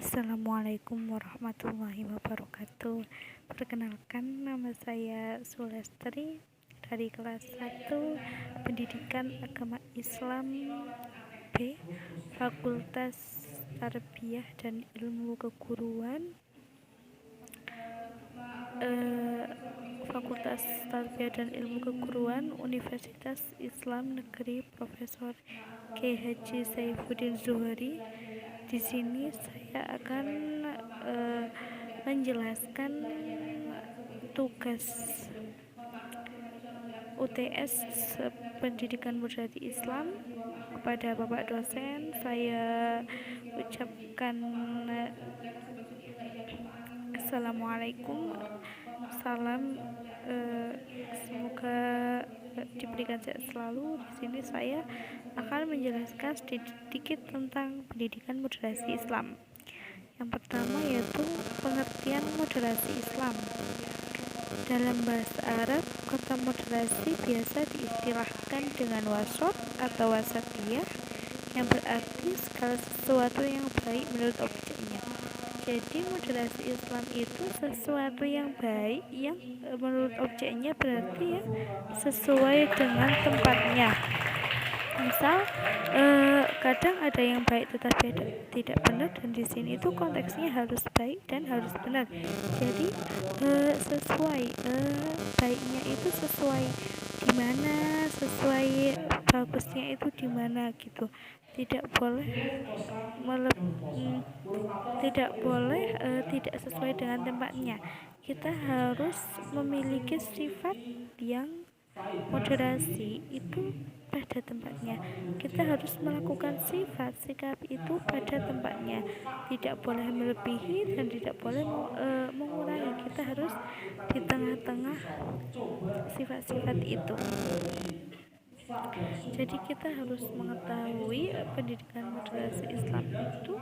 Assalamualaikum warahmatullahi wabarakatuh. Perkenalkan, nama saya Sulastri dari kelas 1 Pendidikan Agama Islam B, Fakultas Tarbiyah dan Ilmu Keguruan, Fakultas Tarbiyah dan Ilmu Keguruan Universitas Islam Negeri Profesor K. Haji Saifuddin Zuhri. Di sini saya akan menjelaskan tugas UTS Pendidikan Moderasi Islam kepada Bapak dosen. Saya ucapkan Assalamualaikum, salam, semoga diberikan sehat selalu. Di sini saya akan menjelaskan sedikit tentang pendidikan moderasi Islam. Yang pertama yaitu pengertian moderasi Islam. Dalam bahasa Arab, kata moderasi biasa diistilahkan dengan wasat atau wasatiyah, yang berarti segala sesuatu yang baik menurut objeknya. Jadi moderasi Islam itu sesuatu yang baik yang menurut objeknya, berarti ya sesuai dengan tempatnya. Misal kadang ada yang baik tetapi tidak benar, dan di sini itu konteksnya harus baik dan harus benar. Jadi sesuai, baiknya itu sesuai di mana, sesuai bagusnya itu di mana gitu. Tidak boleh tidak sesuai dengan tempatnya. Kita harus memiliki sifat yang moderasi itu pada tempatnya. Kita harus melakukan sifat sikap itu pada tempatnya. Tidak boleh melebihi dan tidak boleh mengurangi. Kita harus di tengah-tengah sifat-sifat itu. Jadi kita harus mengetahui pendidikan moderasi Islam itu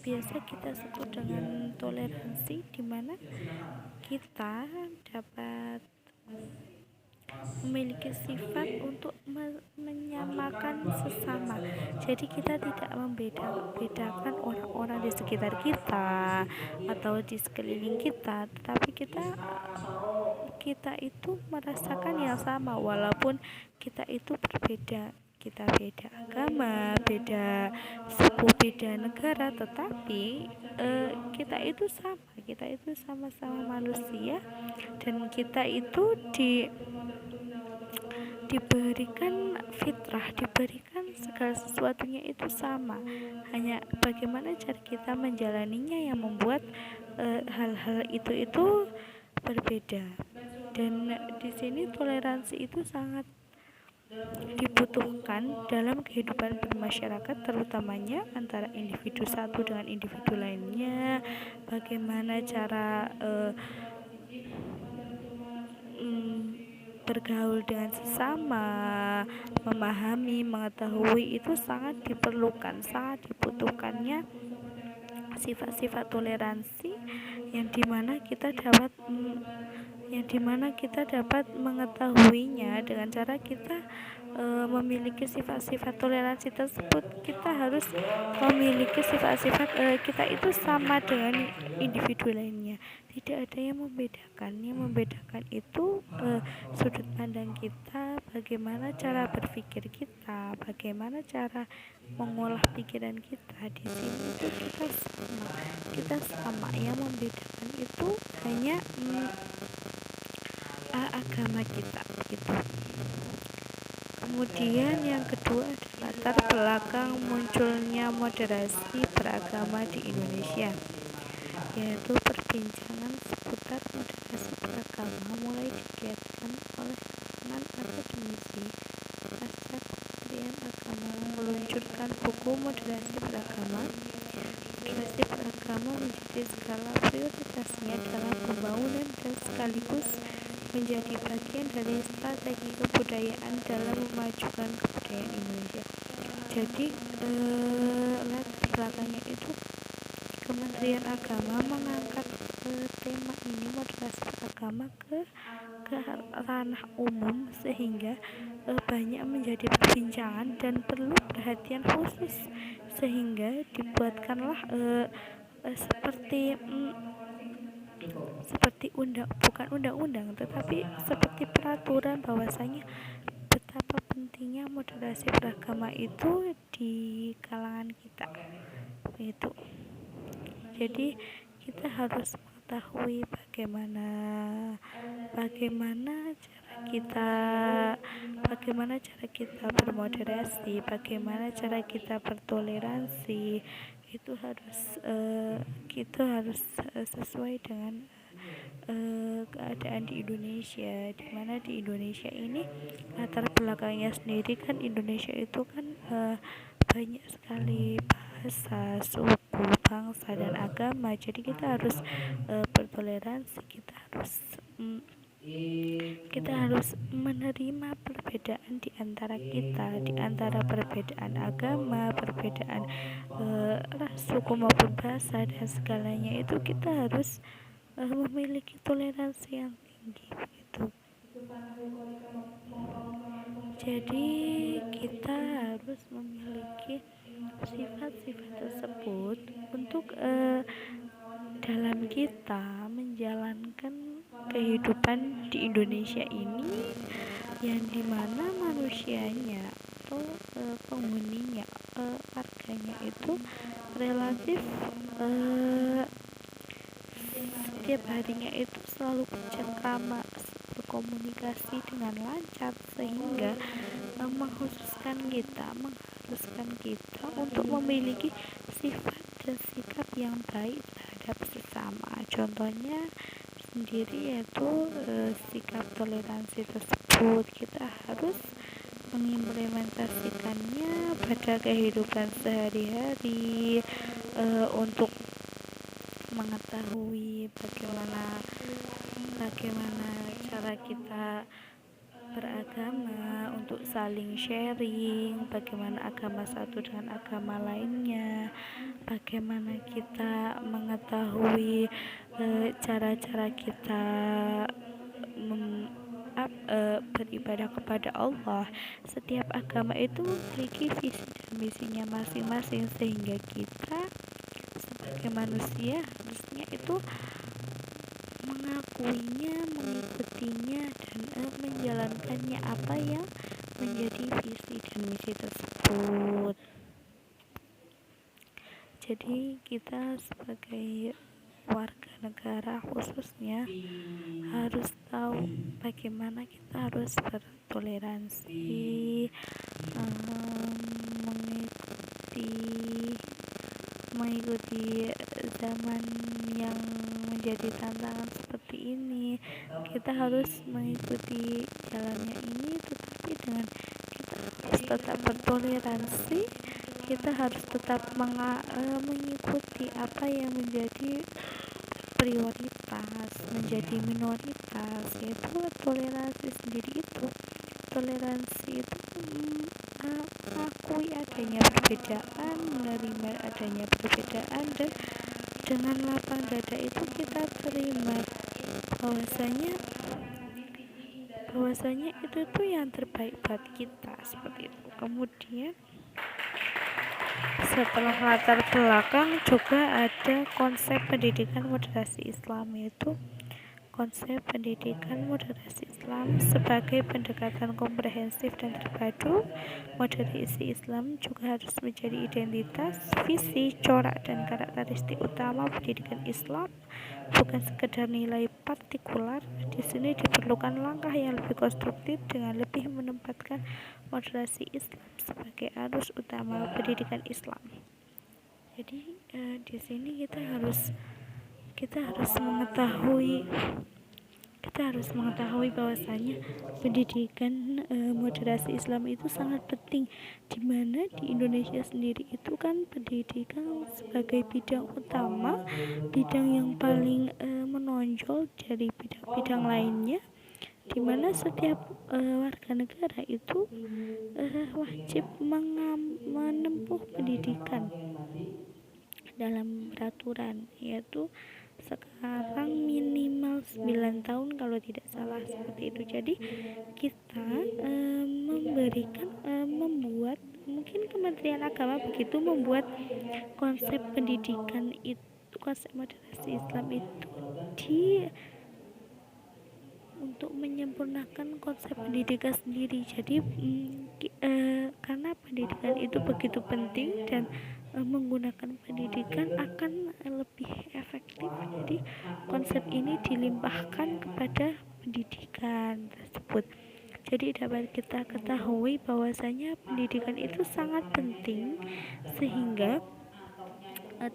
biasa kita sebut dengan toleransi, di mana kita dapat memiliki sifat untuk menyamakan sesama. Jadi kita tidak membedakan orang-orang di sekitar kita atau di sekeliling kita, tetapi kita itu merasakan yang sama walaupun kita itu berbeda. Kita beda agama, beda suku, beda negara, tetapi kita itu sama. Kita itu sama-sama manusia, dan kita itu diberikan fitrah, diberikan segala sesuatunya itu sama. Hanya bagaimana cara kita menjalaninya yang membuat hal-hal itu berbeda. Dan di sini toleransi itu sangat dibutuhkan dalam kehidupan bermasyarakat, terutamanya antara individu satu dengan individu lainnya. Bagaimana cara bergaul dengan sesama, memahami, mengetahui, itu sangat diperlukan, sangat dibutuhkannya sifat-sifat toleransi yang dimana kita dapat mengetahuinya dengan cara kita memiliki sifat-sifat toleransi tersebut. Kita harus memiliki sifat-sifat kita itu sama dengan individu lainnya. Tidak ada yang membedakan. Yang membedakan itu sudut pandang kita, bagaimana cara berpikir kita, bagaimana cara mengolah pikiran kita. Di sini itu kita sama. Yang membedakan itu hanya agama kita gitu. Kemudian yang kedua adalah latar belakang munculnya moderasi beragama di Indonesia, yaitu perbincangan seputar moderasi beragama mulai digiatkan oleh kalangan akademisi pasca Kementerian Agama meluncurkan buku moderasi beragama. Moderasi beragama menjadi skala prioritasnya dalam pembangunan dan sekaligus menjadi bagian dari strategi kebudayaan dalam memajukan kebudayaan Indonesia. Jadi latar belakangnya itu Kementerian Agama mengangkat tema ini, moderasi beragama, ke ranah umum, sehingga banyak menjadi perbincangan dan perlu perhatian khusus, sehingga dibuatkanlah seperti seperti bukan undang-undang tetapi seperti peraturan bahwasanya betapa pentingnya moderasi beragama itu di kalangan kita itu. Jadi kita harus mengetahui bagaimana cara kita bermoderasi, bagaimana cara kita bertoleransi. Itu harus sesuai dengan keadaan di Indonesia, di mana di Indonesia ini latar belakangnya sendiri kan Indonesia itu kan banyak sekali bahasa, suku, bangsa dan agama. Jadi kita harus bertoleransi, kita harus menerima perbedaan di antara kita, di antara perbedaan agama, perbedaan ras, suku maupun bahasa dan segalanya itu kita harus memiliki toleransi yang tinggi begitu. Jadi kita harus memiliki sifat-sifat tersebut untuk dalam kita menjalankan kehidupan di Indonesia ini, yang dimana manusianya atau penghuninya, warganya itu relatif setiap harinya itu selalu bercengkrama, berkomunikasi dengan lancar, sehingga mengharuskan kita untuk memiliki sifat dan sikap yang baik terhadap sesama. Contohnya sendiri yaitu sikap toleransi tersebut kita harus mengimplementasikannya pada kehidupan sehari-hari, untuk mengetahui bagaimana cara kita beragama, untuk saling sharing bagaimana agama satu dengan agama lainnya, bagaimana kita mengetahui cara-cara kita beribadah kepada Allah. Setiap agama itu memiliki visi dan misinya masing-masing, sehingga kita sebagai manusia harusnya itu mengakuinya, mengikutinya, dan menjalankannya apa yang menjadi visi dan misi tersebut. Jadi kita sebagai warga negara khususnya harus tahu bagaimana kita harus bertoleransi, mengikuti zaman yang menjadi tantangan seperti ini. Kita harus mengikuti jalannya ini, tetapi dengan kita harus tetap bertoleransi, kita harus tetap mengikuti apa yang menjadi prioritas, menjadi minoritas, yaitu toleransi sendiri. Toleransi itu mengakui adanya perbedaan, menerima adanya perbedaan, dan dengan lapang dada itu kita terima bahwasanya itu tuh yang terbaik buat kita, seperti itu. Kemudian setelah latar belakang juga ada konsep pendidikan moderasi Islam, yaitu konsep pendidikan moderasi Islam sebagai pendekatan komprehensif dan terpadu. Moderasi Islam juga harus menjadi identitas, visi, corak, dan karakteristik utama pendidikan Islam, bukan sekedar nilai partikular. Di sini diperlukan langkah yang lebih konstruktif dengan lebih menempatkan moderasi Islam sebagai arus utama pendidikan Islam. Jadi di sini kita harus mengetahui bahwasanya pendidikan moderasi Islam itu sangat penting, di mana di Indonesia sendiri itu kan pendidikan sebagai bidang utama, bidang yang paling menonjol dari bidang-bidang lainnya, di mana setiap warga negara itu wajib menempuh pendidikan dalam peraturan, yaitu sekarang minimal 9 tahun kalau tidak salah, seperti itu. Jadi kita membuat, mungkin Kementerian Agama begitu membuat konsep pendidikan itu, konsep moderasi Islam itu di untuk menyempurnakan konsep pendidikan sendiri. Jadi karena pendidikan itu begitu penting dan menggunakan pendidikan akan lebih efektif, jadi konsep ini dilimpahkan kepada pendidikan tersebut. Jadi dapat kita ketahui bahwasanya pendidikan itu sangat penting, sehingga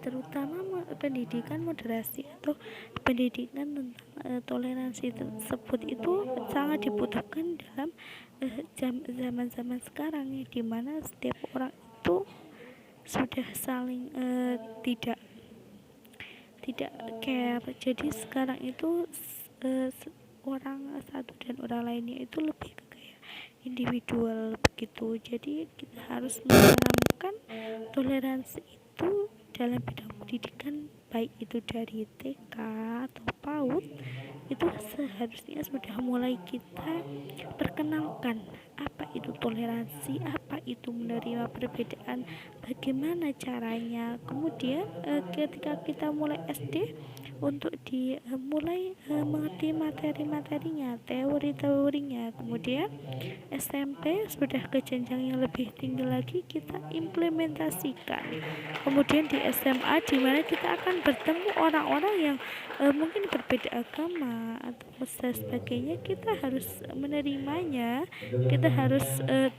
terutama pendidikan moderasi atau pendidikan tentang toleransi tersebut itu sangat dibutuhkan dalam zaman-zaman sekarang, ya, di mana setiap orang itu sudah saling tidak tidak care. Jadi sekarang itu orang satu dan orang lainnya itu lebih ke kayak individual begitu. Jadi kita harus menanamkan toleransi itu dalam bidang pendidikan, baik itu dari TK atau PAUD, itu seharusnya sudah mulai kita perkenalkan apa itu toleransi, apa itu menerima perbedaan, bagaimana caranya. Kemudian ketika kita mulai SD, untuk mulai mengerti materi-materinya, teori-teorinya. Kemudian SMP sudah ke jenjang yang lebih tinggi lagi, kita implementasikan. Kemudian di SMA, di mana kita akan bertemu orang-orang yang mungkin berbeda agama atau sebagainya, kita harus menerimanya, kita harus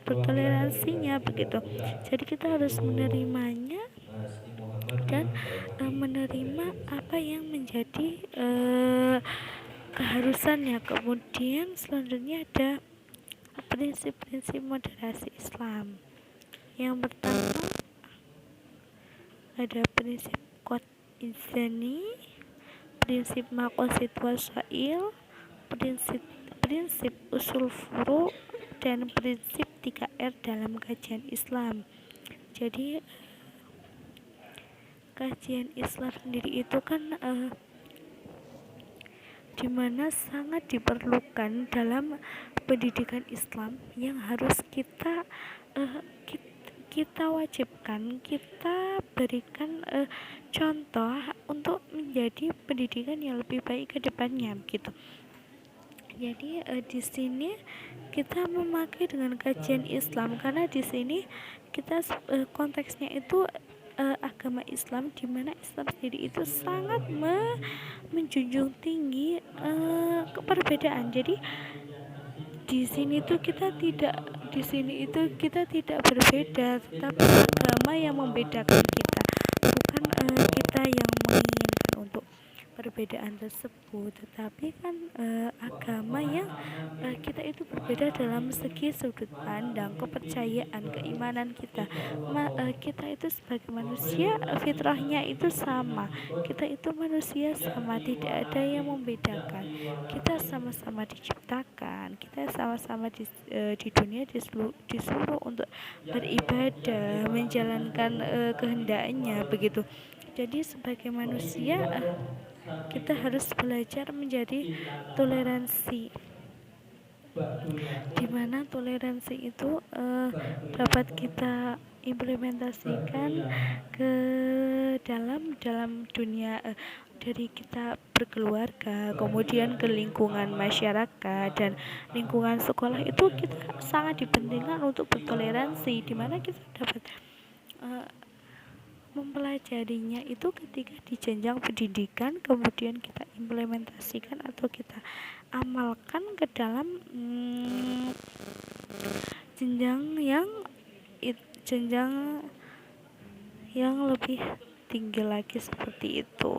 bertoleransinya begitu. Jadi kita harus menerimanya dan menerima apa yang menjadi keharusannya. Kemudian selanjutnya ada prinsip-prinsip moderasi Islam. Yang pertama ada prinsip qad izani, prinsip maqasid wasail, prinsip usul furu, dan prinsip 3R dalam kajian Islam. Jadi kajian Islam sendiri itu kan dimana sangat diperlukan dalam pendidikan Islam, yang harus kita wajibkan, kita berikan contoh untuk menjadi pendidikan yang lebih baik ke depannya gitu. Jadi di sini kita memakai dengan kajian Islam, karena di sini kita konteksnya itu agama Islam, di mana Islam sendiri itu sangat menjunjung tinggi keperbedaan. Jadi di sini kita tidak berbeda, tetapi agama yang membedakan kita, bukan kita yang menginginkan untuk perbedaan tersebut, tetapi kan agama yang kita itu berbeda dalam segi sudut pandang, kepercayaan, keimanan kita. Kita itu sebagai manusia, fitrahnya itu sama, kita itu manusia sama, tidak ada yang membedakan. Kita sama-sama diciptakan, kita sama-sama di dunia disuruh untuk beribadah, menjalankan kehendaknya begitu. Jadi sebagai manusia kita harus belajar menjadi toleransi, dimana toleransi itu dapat kita implementasikan ke dalam dunia, dari kita berkeluarga, kemudian ke lingkungan masyarakat dan lingkungan sekolah. Itu kita sangat dipentingkan untuk bertoleransi, dimana kita dapat mempelajarinya itu ketika di jenjang pendidikan, kemudian kita implementasikan atau kita amalkan ke dalam jenjang yang lebih tinggi lagi, seperti itu.